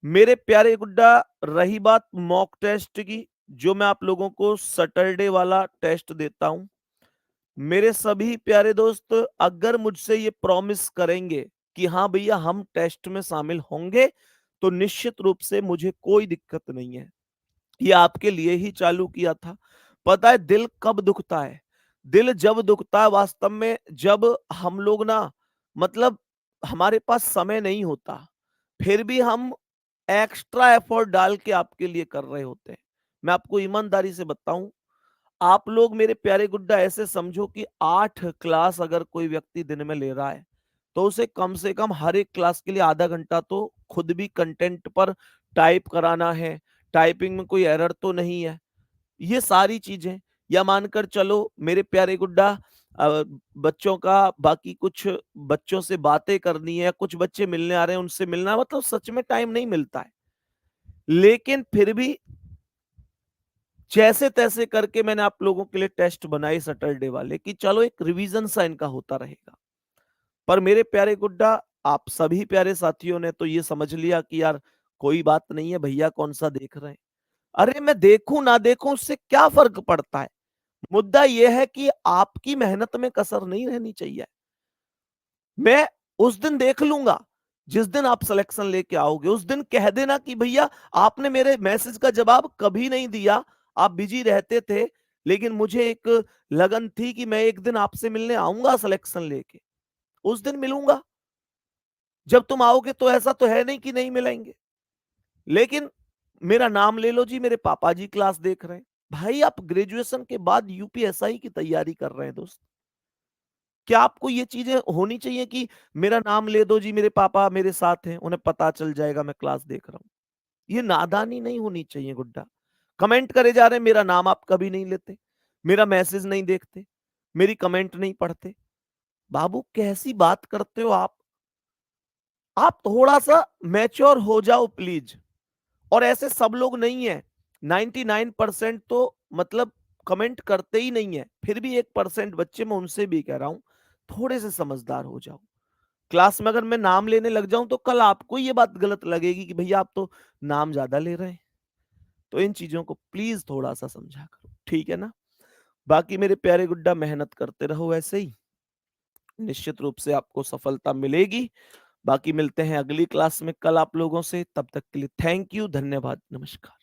मेरे प्यारे गुड्डा, रही बात मॉक टेस्ट की, जो मैं आप लोगों को सैटरडे वाला टेस्ट देता हूं। मेरे सभी प्यारे दोस्त, अगर मुझसे ये प्रॉमिस करेंगे कि हाँ भैया हम टेस्ट में शामिल होंगे, तो निश्चित रूप से मुझे कोई दिक्कत नहीं है। ये आपके लिए ही चालू किया था। पता है दिल कब दुखता है? दिल जब दुखता है वास्तव में, जब हम लोग ना, मतलब हमारे पास समय नहीं होता, फिर भी हम एक्स्ट्रा एफर्ट डाल के आपके लिए कर रहे होते हैं। मैं आपको ईमानदारी से बताऊं, आप लोग मेरे प्यारे गुड्डा ऐसे समझो कि 8 क्लास अगर कोई व्यक्ति दिन में ले रहा है, तो उसे कम से कम हर एक क्लास के लिए आधा घंटा तो खुद भी कंटेंट पर टाइप कराना है। टाइपिंग में कोई एरर तो नहीं है, ये सारी चीजें। या मानकर चलो मेरे प्यारे गुड्डा, बच्चों का बाकी कुछ बच्चों से बातें करनी है, कुछ बच्चे मिलने आ रहे हैं उनसे मिलना, मतलब सच में टाइम नहीं मिलता है। लेकिन फिर भी जैसे तैसे करके मैंने आप लोगों के लिए टेस्ट बनाए सैटरडे वाले, कि चलो एक रिवीजन सा इनका होता रहेगा। पर मेरे प्यारे गुड्डा, आप सभी प्यारे साथियों ने तो ये समझ लिया कि यार कोई बात नहीं है, भैया कौन सा देख रहे हैं। अरे मैं देखूं ना देखूं उससे क्या फर्क पड़ता है। मुद्दा यह है कि आपकी मेहनत में कसर नहीं रहनी चाहिए। मैं उस दिन देख लूंगा, जिस दिन आप सिलेक्शन लेके आओगे उस दिन कह देना कि भैया आपने मेरे मैसेज का जवाब कभी नहीं दिया, आप बिजी रहते थे, लेकिन मुझे एक लगन थी कि मैं एक दिन आपसे मिलने आऊंगा सिलेक्शन लेके। उस दिन मिलूंगा। जब तुम आओगे तो ऐसा तो है नहीं कि नहीं मिलेंगे। लेकिन मेरा नाम ले लो जी, मेरे पापा जी क्लास देख रहे हैं। भाई आप ग्रेजुएशन के बाद यूपीएसआई की तैयारी कर रहे हैं दोस्त। क्या आपको ये चीजें होनी चाहिए कि मेरा नाम ले दो जी, मेरे पापा मेरे साथ हैं, उन्हें पता चल जाएगा मैं क्लास देख रहा हूं? ये नादानी नहीं होनी चाहिए गुड्डा। कमेंट करे जा रहे हैं, मेरा नाम आप कभी नहीं लेते, मेरा मैसेज नहीं देखते, मेरी कमेंट नहीं पढ़ते। बाबू कैसी बात करते हो आप थोड़ा सा मैच्योर हो जाओ प्लीज। और ऐसे सब लोग नहीं है। 99% तो मतलब कमेंट करते ही नहीं है, फिर भी 1% बच्चे, मैं उनसे भी कह रहा हूं थोड़े से समझदार हो जाओ। क्लास में अगर मैं नाम लेने लग जाऊं तो कल आपको ये बात गलत लगेगी कि भैया आप तो नाम ज्यादा ले रहे हैं। तो इन चीजों को प्लीज थोड़ा सा समझा करो, ठीक है ना? बाकी मेरे प्यारे गुड्डा, मेहनत करते रहो ऐसे ही। निश्चित रूप से आपको सफलता मिलेगी। बाकी मिलते हैं अगली क्लास में कल आप लोगों से, तब तक के लिए थैंक यू, धन्यवाद, नमस्कार।